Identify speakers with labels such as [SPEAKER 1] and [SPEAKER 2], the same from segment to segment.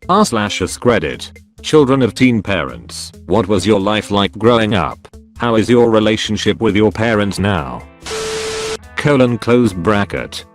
[SPEAKER 1] r/AskReddit. Children of teen parents. What was your life like growing up? How is your relationship with your parents now? Close bracket.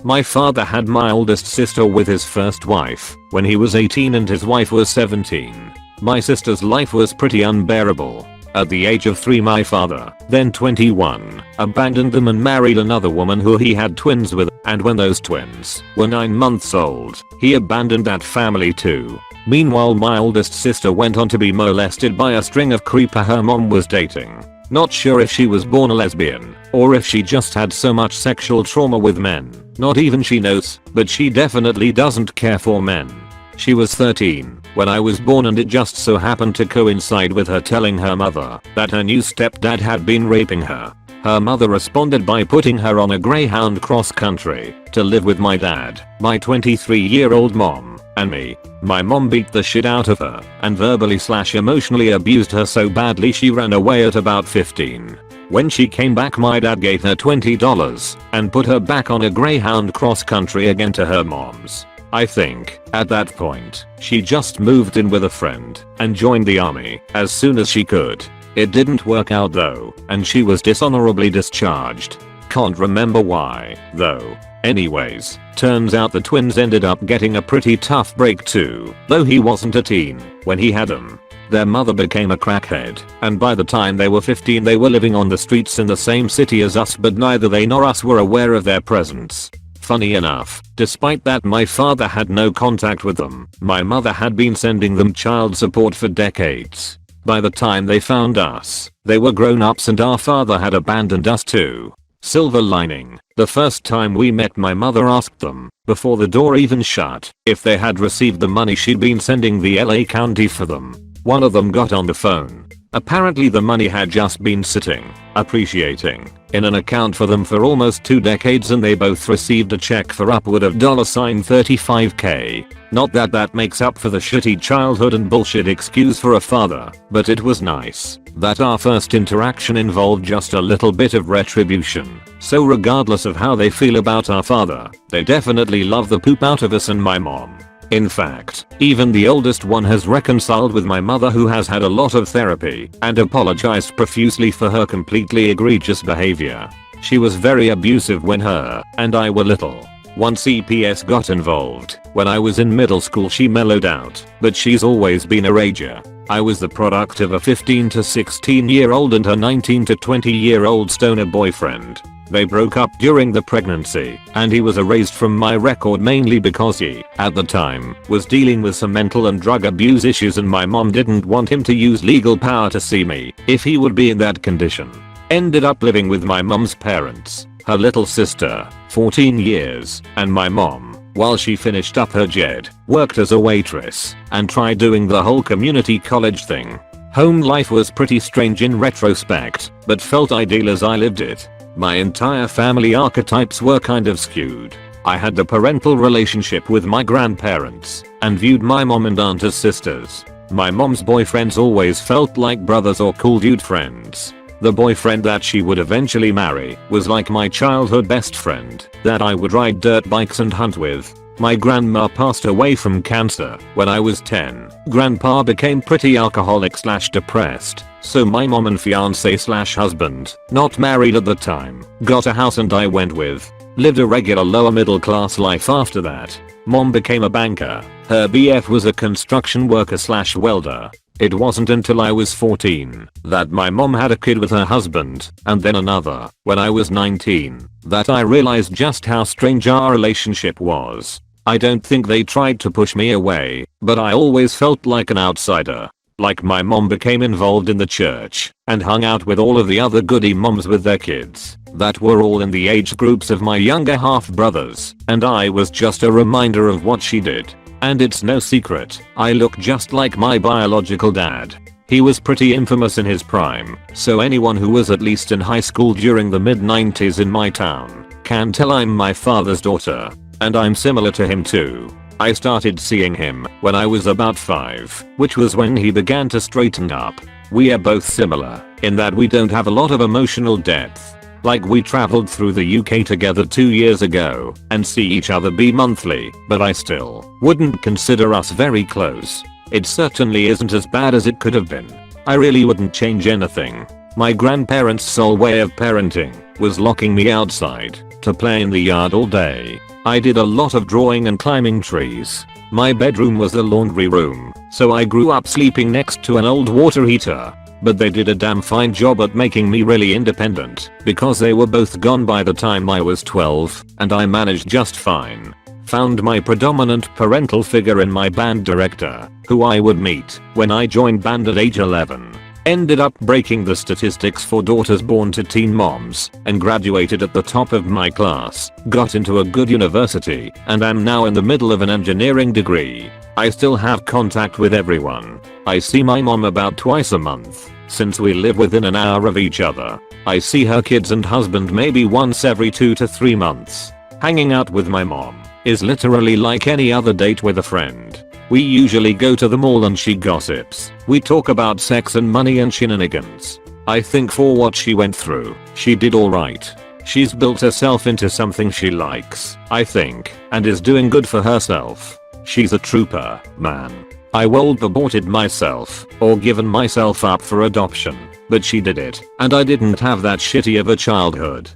[SPEAKER 1] My father had my oldest sister with his first wife when he was 18 and his wife was 17. My sister's life was pretty unbearable. At the age of 3 my father, then 21, abandoned them and married another woman who he had twins with, and when those twins were 9 months old, he abandoned that family too. Meanwhile my oldest sister went on to be molested by a string of creeper her mom was dating. Not sure if she was born a lesbian or if she just had so much sexual trauma with men. Not even she knows, but she definitely doesn't care for men. She was 13 when I was born and it just so happened to coincide with her telling her mother that her new stepdad had been raping her. Her mother responded by putting her on a Greyhound cross country to live with my dad, my 23-year-old mom, and me. My mom beat the shit out of her and verbally/emotionally abused her so badly she ran away at about 15. When she came back my dad gave her $20 and put her back on a Greyhound cross country again to her mom's. I think, at that point, she just moved in with a friend and joined the army as soon as she could. It didn't work out though, and she was dishonorably discharged. Can't remember why, though. Anyways, turns out the twins ended up getting a pretty tough break too, though he wasn't a teen when he had them. Their mother became a crackhead, and by the time they were 15 they were living on the streets in the same city as us, but neither they nor us were aware of their presence. Funny enough, despite that my father had no contact with them, my mother had been sending them child support for decades. By the time they found us, they were grown-ups and our father had abandoned us too. Silver lining, the first time we met my mother asked them, before the door even shut, if they had received the money she'd been sending the LA County for them. One of them got on the phone. Apparently the money had just been sitting, appreciating, in an account for them for almost 2 decades and they both received a check for upward of $35k. Not that that makes up for the shitty childhood and bullshit excuse for a father, but it was nice that our first interaction involved just a little bit of retribution. So regardless of how they feel about our father, they definitely love the poop out of us and my mom. In fact, even the oldest one has reconciled with my mother who has had a lot of therapy and apologized profusely for her completely egregious behavior. She was very abusive when her and I were little. Once CPS got involved, when I was in middle school she mellowed out, but she's always been a rager. I was the product of a 15 to 16 year old and her 19 to 20 year old stoner boyfriend. They broke up during the pregnancy, and he was erased from my record mainly because he, at the time, was dealing with some mental and drug abuse issues and my mom didn't want him to use legal power to see me if he would be in that condition. Ended up living with my mom's parents, her little sister, 14 years, and my mom, while she finished up her JED, worked as a waitress, and tried doing the whole community college thing. Home life was pretty strange in retrospect, but felt ideal as I lived it. My entire family archetypes were kind of skewed. I had the parental relationship with my grandparents and viewed my mom and aunt as sisters. My mom's boyfriends always felt like brothers or cool dude friends. The boyfriend that she would eventually marry was like my childhood best friend that I would ride dirt bikes and hunt with. My grandma passed away from cancer when I was 10. Grandpa became pretty alcoholic/depressed. So my mom and fiance/husband, not married at the time, got a house and I went with. Lived a regular lower middle class life after that. Mom became a banker. Her BF was a construction worker/welder. It wasn't until I was 14 that my mom had a kid with her husband, and then another when I was 19, that I realized just how strange our relationship was. I don't think they tried to push me away, but I always felt like an outsider. Like my mom became involved in the church and hung out with all of the other goody moms with their kids that were all in the age groups of my younger half brothers, and I was just a reminder of what she did. And it's no secret, I look just like my biological dad. He was pretty infamous in his prime, so anyone who was at least in high school during the mid-90s in my town can tell I'm my father's daughter. And I'm similar to him too. I started seeing him when I was about 5, which was when he began to straighten up. We are both similar in that we don't have a lot of emotional depth. Like we traveled through the UK together 2 years ago and see each other bi-monthly, but I still wouldn't consider us very close. It certainly isn't as bad as it could have been. I really wouldn't change anything. My grandparents' sole way of parenting was locking me outside to play in the yard all day. I did a lot of drawing and climbing trees. My bedroom was the laundry room, so I grew up sleeping next to an old water heater. But they did a damn fine job at making me really independent because they were both gone by the time I was 12 and I managed just fine. Found my predominant parental figure in my band director, who I would meet when I joined band at age 11. Ended up breaking the statistics for daughters born to teen moms and graduated at the top of my class, got into a good university, and am now in the middle of an engineering degree. I still have contact with everyone. I see my mom about twice a month, since we live within an hour of each other. I see her kids and husband maybe once every 2 to 3 months. Hanging out with my mom is literally like any other date with a friend. We usually go to the mall and she gossips. We talk about sex and money and shenanigans. I think for what she went through, she did alright. She's built herself into something she likes, I think, and is doing good for herself. She's a trooper, man. I would have aborted myself or given myself up for adoption, but she did it, and I didn't have that shitty of a childhood.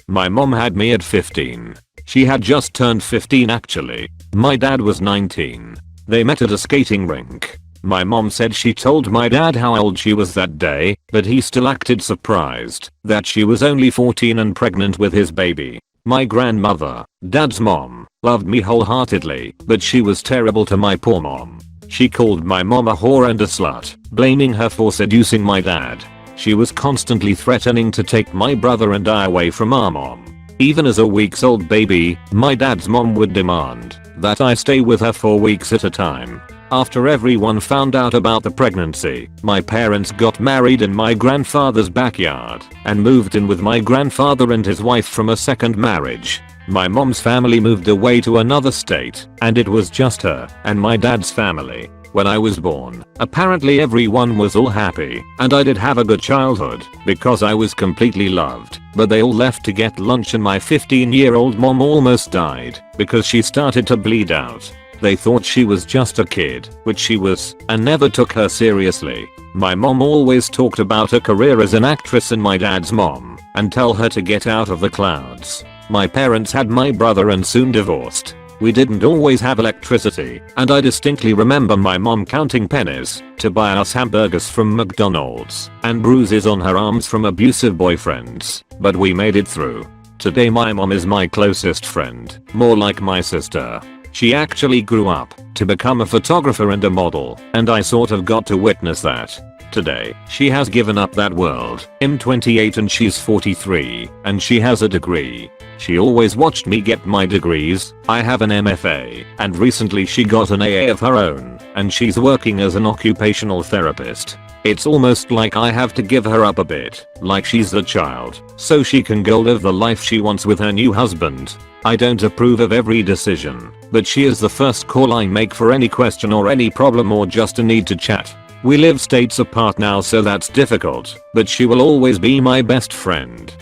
[SPEAKER 1] My mom had me at 15. She had just turned 15 actually. My dad was 19. They met at a skating rink. My mom said she told my dad how old she was that day, but he still acted surprised that she was only 14 and pregnant with his baby. My grandmother, dad's mom, loved me wholeheartedly, but she was terrible to my poor mom. She called my mom a whore and a slut, blaming her for seducing my dad. She was constantly threatening to take my brother and I away from our mom. Even as a weeks-old baby, my dad's mom would demand that I stay with her for weeks at a time. After everyone found out about the pregnancy, my parents got married in my grandfather's backyard and moved in with my grandfather and his wife from a second marriage. My mom's family moved away to another state, and it was just her and my dad's family. When I was born, apparently everyone was all happy, and I did have a good childhood because I was completely loved, but they all left to get lunch and my 15-year-old mom almost died because she started to bleed out. They thought she was just a kid, which she was, and never took her seriously. My mom always talked about her career as an actress and my dad's mom, and tell her to get out of the clouds. My parents had my brother and soon divorced. We didn't always have electricity, and I distinctly remember my mom counting pennies to buy us hamburgers from McDonald's and bruises on her arms from abusive boyfriends, but we made it through. Today my mom is my closest friend, more like my sister. She actually grew up to become a photographer and a model, and I sort of got to witness that. Today, she has given up that world. I'm 28 and she's 43, and she has a degree. She always watched me get my degrees. I have an MFA, and recently she got an AA of her own, and she's working as an occupational therapist. It's almost like I have to give her up a bit, like she's the child, so she can go live the life she wants with her new husband. I don't approve of every decision, but she is the first call I make for any question or any problem or just a need to chat. We live states apart now, so that's difficult, but she will always be my best friend.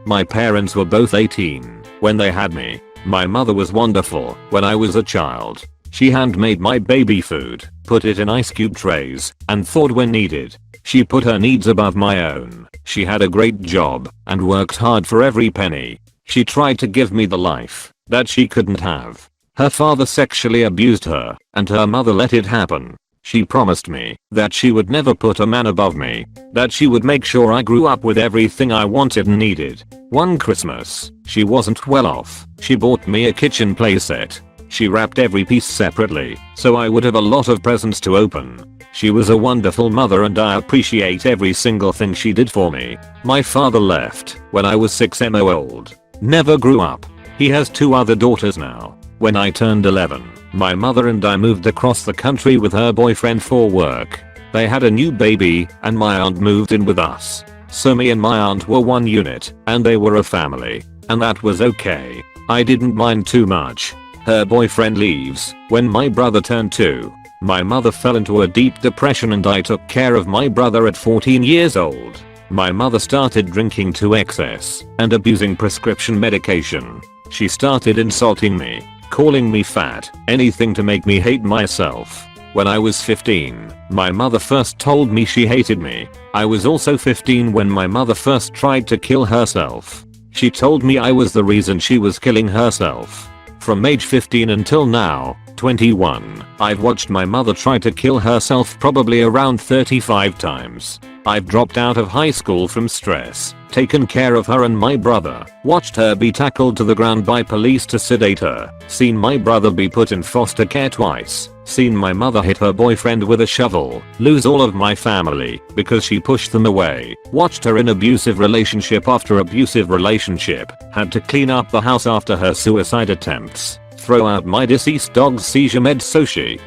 [SPEAKER 1] My parents were both 18 when they had me. My mother was wonderful when I was a child. She handmade my baby food, put it in ice cube trays, and thawed when needed. She put her needs above my own. She had a great job and worked hard for every penny. She tried to give me the life that she couldn't have. Her father sexually abused her, and her mother let it happen. She promised me that she would never put a man above me, that she would make sure I grew up with everything I wanted and needed. One Christmas, she wasn't well off. She bought me a kitchen playset. She wrapped every piece separately, so I would have a lot of presents to open. She was a wonderful mother and I appreciate every single thing she did for me. My father left when I was 6 years old. Never grew up. He has 2 other daughters now. When I turned 11, my mother and I moved across the country with her boyfriend for work. They had a new baby and my aunt moved in with us. So me and my aunt were one unit and they were a family. And that was okay. I didn't mind too much. Her boyfriend leaves when my brother turned 2. My mother fell into a deep depression and I took care of my brother at 14 years old. My mother started drinking to excess and abusing prescription medication. She started insulting me, calling me fat, anything to make me hate myself. When I was 15, my mother first told me she hated me. I was also 15 when my mother first tried to kill herself. She told me I was the reason she was killing herself. From age 15 until now, 21, I've watched my mother try to kill herself probably around 35 times. I've dropped out of high school from stress, taken care of her and my brother, watched her be tackled to the ground by police to sedate her, seen my brother be put in foster care twice, seen my mother hit her boyfriend with a shovel, lose all of my family because she pushed them away, watched her in abusive relationship after abusive relationship, had to clean up the house after her suicide attempts, throw out my deceased dog's seizure meds so she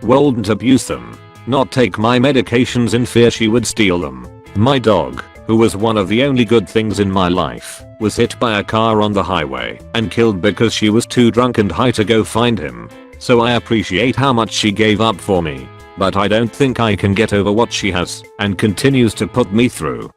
[SPEAKER 1] wouldn't abuse them, not take my medications in fear she would steal them. My dog, who was one of the only good things in my life, was hit by a car on the highway and killed because she was too drunk and high to go find him. So I appreciate how much she gave up for me, but I don't think I can get over what she has and continues to put me through.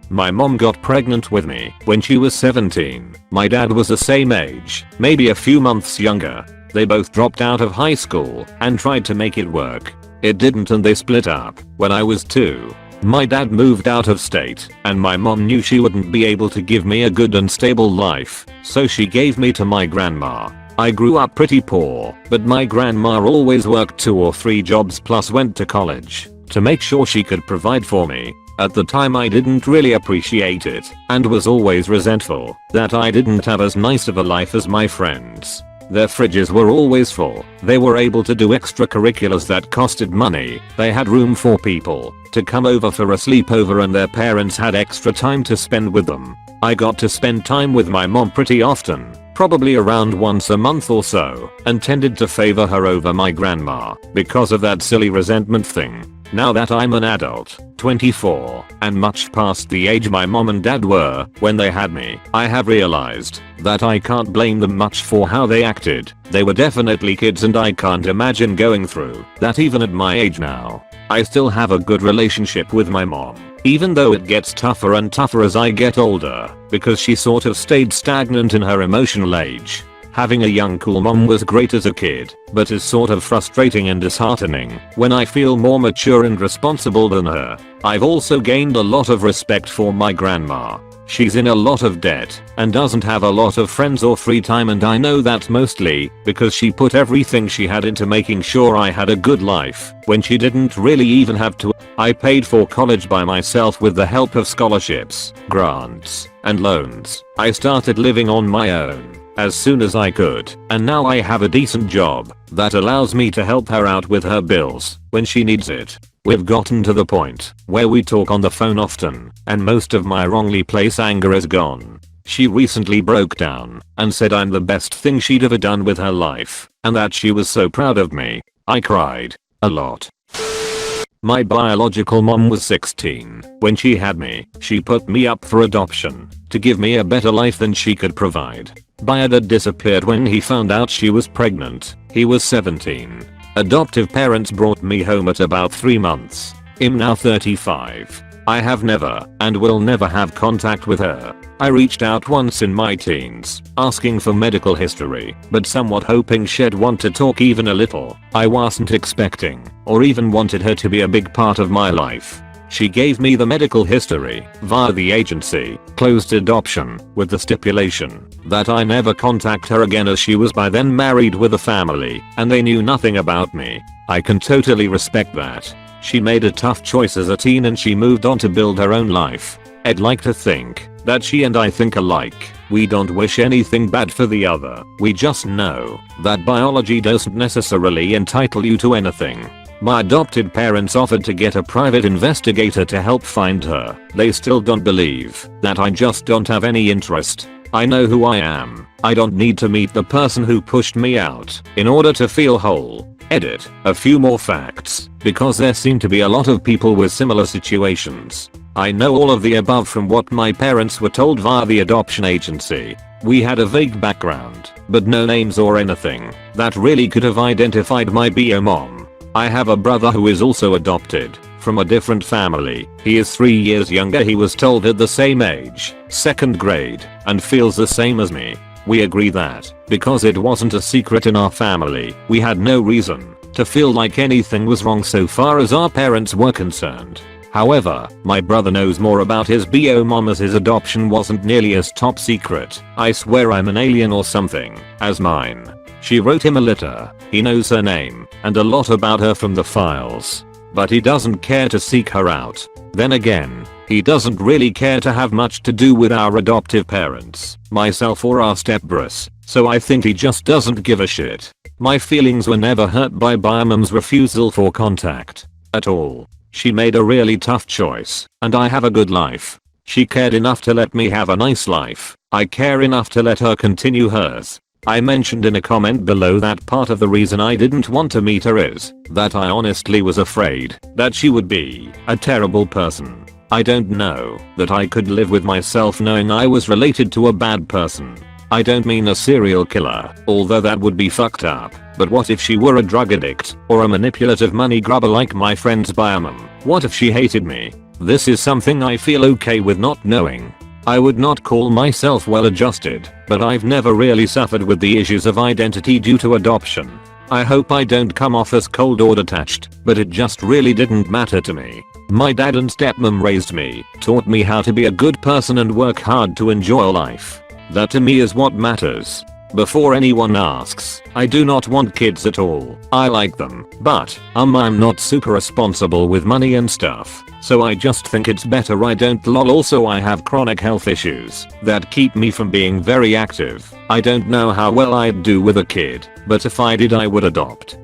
[SPEAKER 1] My mom got pregnant with me when she was 17. My dad was the same age, maybe a few months younger. They both dropped out of high school and tried to make it work. It didn't and they split up when I was 2. My dad moved out of state and my mom knew she wouldn't be able to give me a good and stable life, so she gave me to my grandma. I grew up pretty poor, but my grandma always worked 2 or 3 jobs plus went to college to make sure she could provide for me. At the time I didn't really appreciate it and was always resentful that I didn't have as nice of a life as my friends. Their fridges were always full. They were able to do extracurriculars that costed money. They had room for people to come over for a sleepover and their parents had extra time to spend with them. I got to spend time with my mom pretty often, probably around once a month or so, and tended to favor her over my grandma because of that silly resentment thing. Now that I'm an adult, 24, and much past the age my mom and dad were when they had me, I have realized that I can't blame them much for how they acted. They were definitely kids and I can't imagine going through that even at my age now. I still have a good relationship with my mom, even though it gets tougher and tougher as I get older, because she sort of stayed stagnant in her emotional age. Having a young cool mom was great as a kid, but is sort of frustrating and disheartening when I feel more mature and responsible than her. I've also gained a lot of respect for my grandma. She's in a lot of debt and doesn't have a lot of friends or free time, and I know that mostly because she put everything she had into making sure I had a good life when she didn't really even have to. I paid for college by myself with the help of scholarships, grants, and loans. I started living on my own as soon as I could, and now I have a decent job that allows me to help her out with her bills when she needs it. We've gotten to the point where we talk on the phone often, and most of my wrongly placed anger is gone. She recently broke down and said I'm the best thing she'd ever done with her life, and that she was so proud of me. I cried a lot. My biological mom was 16 when she had me. She put me up for adoption to give me a better life than she could provide. My dad disappeared when he found out she was pregnant. He was 17. Adoptive parents brought me home at about 3 months. I'm now 35. I have never and will never have contact with her. I reached out once in my teens, asking for medical history, but somewhat hoping she'd want to talk even a little. I wasn't expecting or even wanted her to be a big part of my life. She gave me the medical history via the agency, closed adoption, with the stipulation that I never contact her again as she was by then married with a family and they knew nothing about me. I can totally respect that. She made a tough choice as a teen and she moved on to build her own life. I'd like to think that she and I think alike. We don't wish anything bad for the other. We just know that biology doesn't necessarily entitle you to anything. My adopted parents offered to get a private investigator to help find her. They still don't believe that I just don't have any interest. I know who I am. I don't need to meet the person who pushed me out in order to feel whole. Edit. A few more facts, because there seem to be a lot of people with similar situations. I know all of the above from what my parents were told via the adoption agency. We had a vague background, but no names or anything that really could have identified my bio mom. I have a brother who is also adopted from a different family. He is 3 years younger. He was told at the same age, 2nd grade, and feels the same as me. We agree that, because it wasn't a secret in our family, we had no reason to feel like anything was wrong so far as our parents were concerned. However, my brother knows more about his bio mom, as his adoption wasn't nearly as top secret. I swear I'm an alien or something, as mine. She wrote him a letter, he knows her name, and a lot about her from the files. But he doesn't care to seek her out. Then again, he doesn't really care to have much to do with our adoptive parents, myself or our stepbros, so I think he just doesn't give a shit. My feelings were never hurt by Biomom's refusal for contact. At all. She made a really tough choice, and I have a good life. She cared enough to let me have a nice life. I care enough to let her continue hers. I mentioned in a comment below that part of the reason I didn't want to meet her is that I honestly was afraid that she would be a terrible person. I don't know that I could live with myself knowing I was related to a bad person. I don't mean a serial killer, although that would be fucked up. But what if she were a drug addict or a manipulative money grabber like my friend's Biomom? What if she hated me? This is something I feel okay with not knowing. I would not call myself well adjusted, but I've never really suffered with the issues of identity due to adoption. I hope I don't come off as cold or detached, but it just really didn't matter to me. My dad and stepmom raised me, taught me how to be a good person and work hard to enjoy life. That to me is what matters. Before anyone asks, I do not want kids at all. I like them, but I'm not super responsible with money and stuff, so I just think it's better I don't. Lol. Also, I have chronic health issues that keep me from being very active. I don't know how well I'd do with a kid, but if I did I would adopt.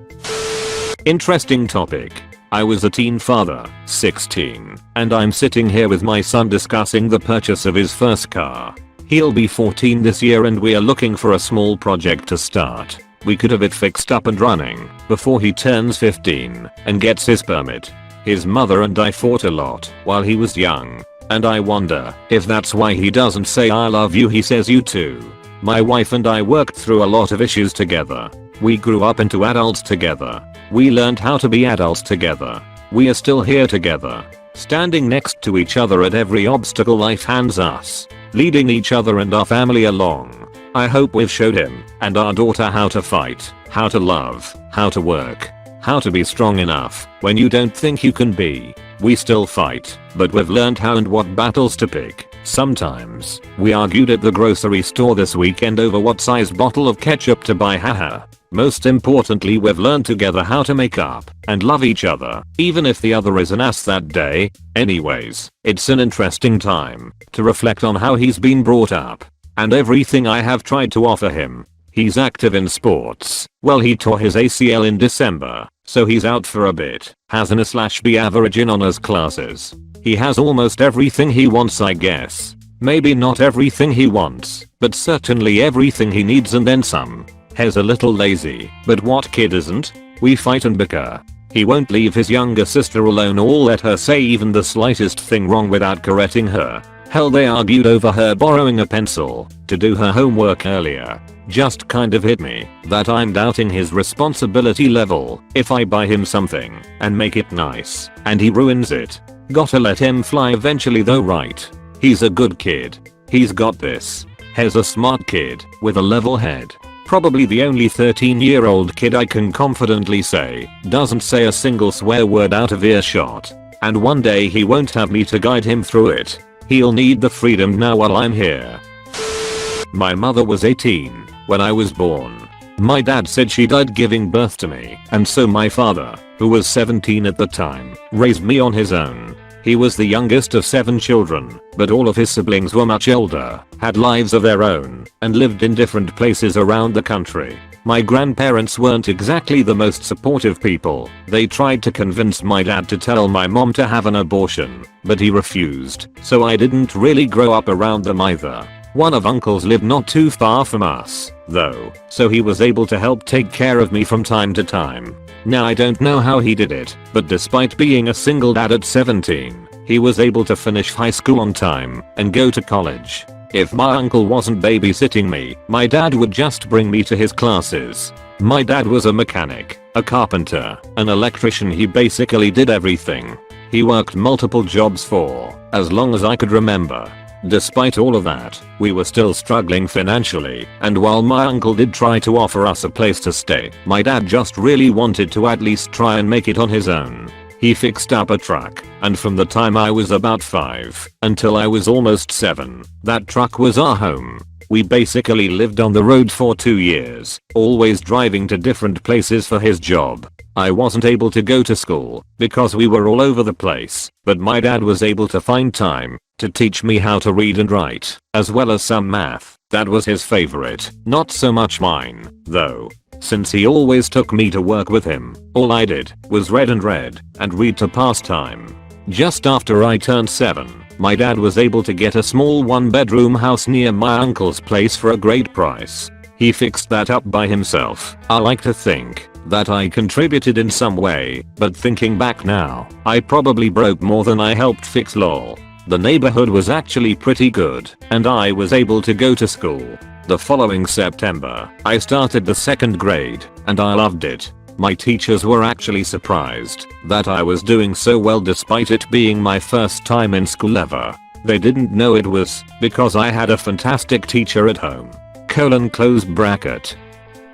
[SPEAKER 1] Interesting topic. I was a teen father, 16, and I'm sitting here with my son discussing the purchase of his first car. He'll be 14 this year and we are looking for a small project to start. We could have it fixed up and running before he turns 15 and gets his permit. His mother and I fought a lot while he was young, and I wonder if that's why he doesn't say I love you, he says you too. My wife and I worked through a lot of issues together. We grew up into adults together. We learned how to be adults together. We are still here together, standing next to each other at every obstacle life hands us, leading each other and our family along. I hope we've showed him and our daughter how to fight, how to love, how to work, how to be strong enough when you don't think you can be. We still fight, but we've learned how and what battles to pick. Sometimes we argued at the grocery store this weekend over what size bottle of ketchup to buy, haha. Most importantly, we've learned together how to make up and love each other, even if the other is an ass that day. Anyways, it's an interesting time to reflect on how he's been brought up and everything I have tried to offer him. He's active in sports. Well, he tore his ACL in December, so he's out for a bit. Has an A/B average in honors classes. He has almost everything he wants, I guess. Maybe not everything he wants, but certainly everything he needs and then some. He's a little lazy, but what kid isn't? We fight and bicker. He won't leave his younger sister alone or let her say even the slightest thing wrong without correcting her. Hell, they argued over her borrowing a pencil to do her homework earlier. Just kind of hit me that I'm doubting his responsibility level if I buy him something and make it nice and he ruins it. Gotta let him fly eventually though, right? He's a good kid. He's got this. He's a smart kid with a level head. Probably the only 13-year-old kid I can confidently say doesn't say a single swear word out of earshot. And one day he won't have me to guide him through it. He'll need the freedom now while I'm here. My mother was 18 when I was born. My dad said she died giving birth to me, and so my father, who was 17 at the time, raised me on his own. He was the youngest of 7 children, but all of his siblings were much older, had lives of their own, and lived in different places around the country. My grandparents weren't exactly the most supportive people. They tried to convince my dad to tell my mom to have an abortion, but he refused, so I didn't really grow up around them either. One of uncles lived not too far from us, though, so he was able to help take care of me from time to time. Now I don't know how he did it, but despite being a single dad at 17, he was able to finish high school on time and go to college. If my uncle wasn't babysitting me, my dad would just bring me to his classes. My dad was a mechanic, a carpenter, an electrician. He basically did everything. He worked multiple jobs for as long as I could remember. Despite all of that, we were still struggling financially, and while my uncle did try to offer us a place to stay, my dad just really wanted to at least try and make it on his own. He fixed up a truck, and from the time I was about 5 until I was almost 7, that truck was our home. We basically lived on the road for 2 years, always driving to different places for his job. I wasn't able to go to school because we were all over the place, but my dad was able to find time to teach me how to read and write, as well as some math. That was his favorite, not so much mine, though. Since he always took me to work with him, all I did was read and read to pass time. Just after I turned 7, my dad was able to get a small 1-bedroom house near my uncle's place for a great price. He fixed that up by himself. I like to think that I contributed in some way, but thinking back now, I probably broke more than I helped fix lol. The neighborhood was actually pretty good, and I was able to go to school. The following September, I started the 2nd grade, and I loved it. My teachers were actually surprised that I was doing so well despite it being my first time in school ever. They didn't know it was because I had a fantastic teacher at home. Close bracket.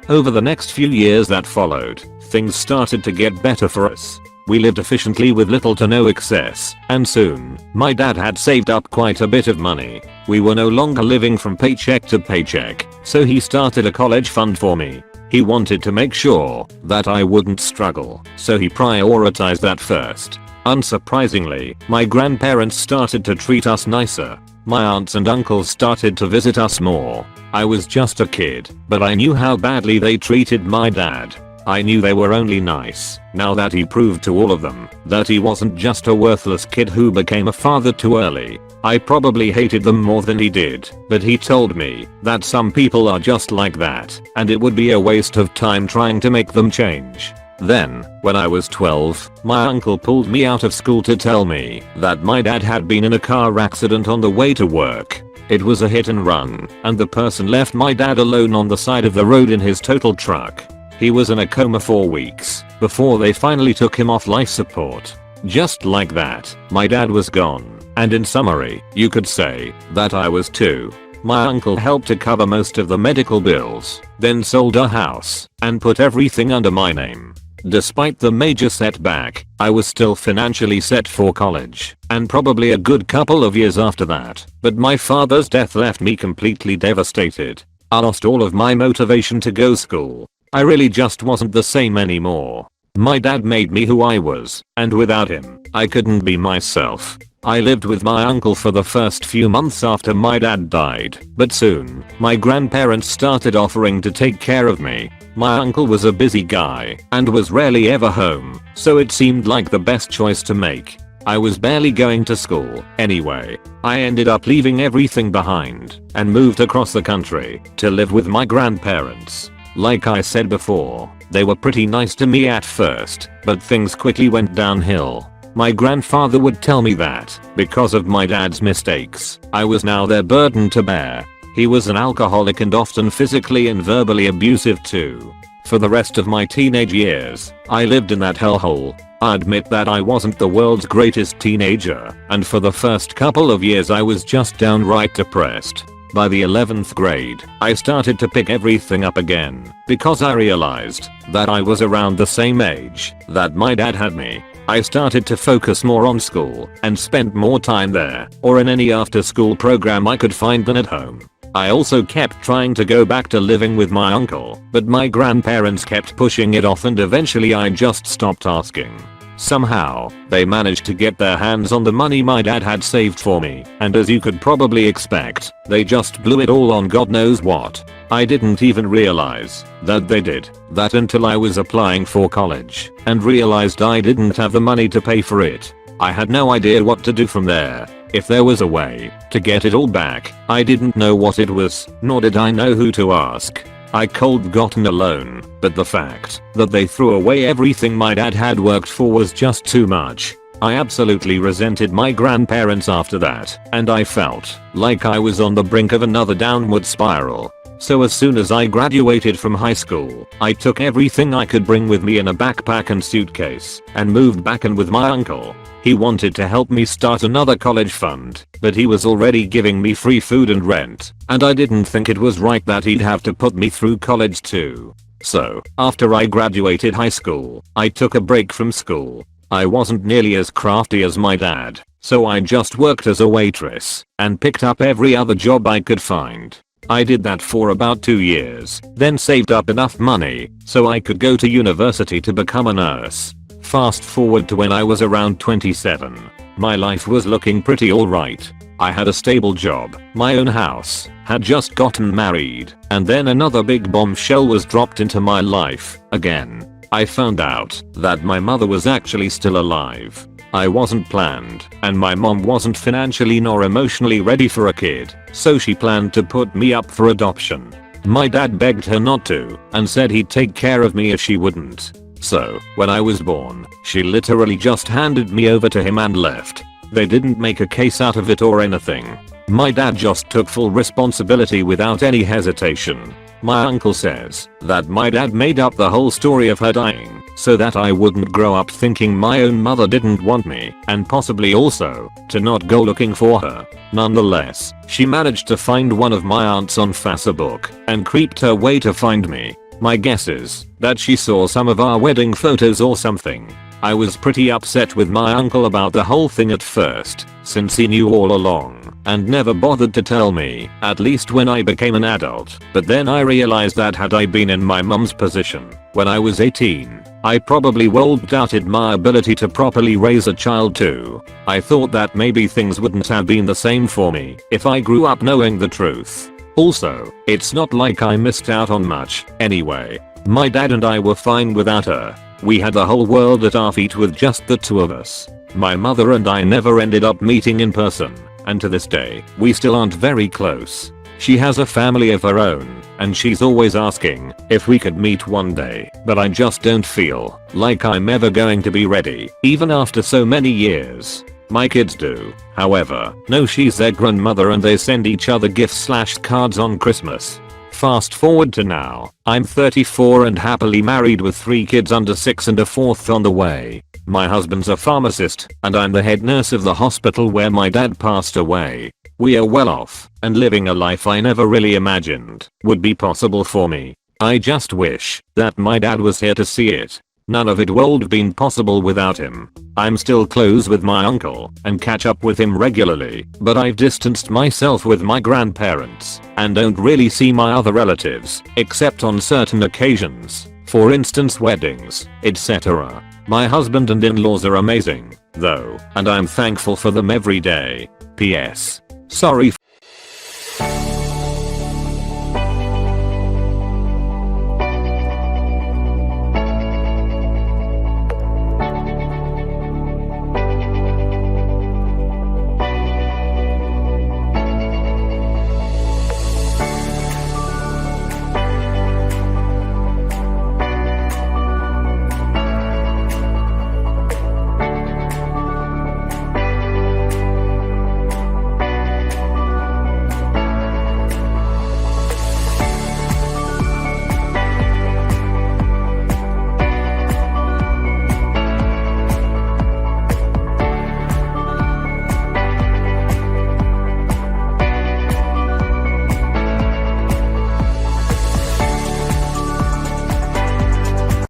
[SPEAKER 1] Over the next few years that followed, things started to get better for us. We lived efficiently with little to no excess, and soon, my dad had saved up quite a bit of money. We were no longer living from paycheck to paycheck, so he started a college fund for me. He wanted to make sure that I wouldn't struggle, so he prioritized that first. Unsurprisingly, my grandparents started to treat us nicer. My aunts and uncles started to visit us more. I was just a kid, but I knew how badly they treated my dad. I knew they were only nice, now that he proved to all of them that he wasn't just a worthless kid who became a father too early. I probably hated them more than he did, but he told me that some people are just like that, and it would be a waste of time trying to make them change. Then, when I was 12, my uncle pulled me out of school to tell me that my dad had been in a car accident on the way to work. It was a hit and run, and the person left my dad alone on the side of the road in his total truck. He was in a coma for weeks before they finally took him off life support. Just like that, my dad was gone, and in summary, you could say that I was too. My uncle helped to cover most of the medical bills, then sold our house and put everything under my name. Despite the major setback, I was still financially set for college, and probably a good couple of years after that, but my father's death left me completely devastated. I lost all of my motivation to go to school. I really just wasn't the same anymore. My dad made me who I was, and without him, I couldn't be myself. I lived with my uncle for the first few months after my dad died, but soon, my grandparents started offering to take care of me. My uncle was a busy guy and was rarely ever home, so it seemed like the best choice to make. I was barely going to school anyway. I ended up leaving everything behind and moved across the country to live with my grandparents. Like I said before, they were pretty nice to me at first, but things quickly went downhill. My grandfather would tell me that, because of my dad's mistakes, I was now their burden to bear. He was an alcoholic and often physically and verbally abusive too. For the rest of my teenage years, I lived in that hellhole. I admit that I wasn't the world's greatest teenager, and for the first couple of years I was just downright depressed. By the 11th grade, I started to pick everything up again, because I realized that I was around the same age that my dad had me. I started to focus more on school and spent more time there or in any after school program I could find than at home. I also kept trying to go back to living with my uncle, but my grandparents kept pushing it off and eventually I just stopped asking. Somehow, they managed to get their hands on the money my dad had saved for me, and as you could probably expect, they just blew it all on God knows what. I didn't even realize that they did that until I was applying for college and realized I didn't have the money to pay for it. I had no idea what to do from there. If there was a way to get it all back, I didn't know what it was, nor did I know who to ask. I cold gotten a loan, but the fact that they threw away everything my dad had worked for was just too much. I absolutely resented my grandparents after that, and I felt like I was on the brink of another downward spiral. So as soon as I graduated from high school, I took everything I could bring with me in a backpack and suitcase and moved back in with my uncle. He wanted to help me start another college fund, but he was already giving me free food and rent, and I didn't think it was right that he'd have to put me through college too. So, after I graduated high school, I took a break from school. I wasn't nearly as crafty as my dad, so I just worked as a waitress and picked up every other job I could find. I did that for about 2 years, then saved up enough money so I could go to university to become a nurse. Fast forward to when I was around 27. My life was looking pretty alright. I had a stable job, my own house, had just gotten married, and then another big bombshell was dropped into my life, again. I found out that my mother was actually still alive. I wasn't planned, and my mom wasn't financially nor emotionally ready for a kid, so she planned to put me up for adoption. My dad begged her not to, and said he'd take care of me if she wouldn't. So, when I was born, she literally just handed me over to him and left. They didn't make a case out of it or anything. My dad just took full responsibility without any hesitation. My uncle says that my dad made up the whole story of her dying so that I wouldn't grow up thinking my own mother didn't want me, and possibly also to not go looking for her. Nonetheless, she managed to find one of my aunts on Facebook and creeped her way to find me. My guess is that she saw some of our wedding photos or something. I was pretty upset with my uncle about the whole thing at first, since he knew all along and never bothered to tell me, at least when I became an adult. But then I realized that had I been in my mum's position when I was 18, I probably would have doubted my ability to properly raise a child too. I thought that maybe things wouldn't have been the same for me if I grew up knowing the truth. Also, it's not like I missed out on much anyway. My dad and I were fine without her. We had the whole world at our feet with just the two of us. My mother and I never ended up meeting in person, and to this day, we still aren't very close. She has a family of her own, and she's always asking if we could meet one day, but I just don't feel like I'm ever going to be ready, even after so many years. My kids do, however, know she's their grandmother and they send each other gifts/cards on Christmas. Fast forward to now, I'm 34 and happily married with 3 kids under 6 and a 4th on the way. My husband's a pharmacist, and I'm the head nurse of the hospital where my dad passed away. We are well off, and living a life I never really imagined would be possible for me. I just wish that my dad was here to see it. None of it would have been possible without him. I'm still close with my uncle and catch up with him regularly, but I've distanced myself with my grandparents and don't really see my other relatives except on certain occasions, for instance weddings, etc. My husband and in-laws are amazing, though, and I'm thankful for them every day. P.S. Sorry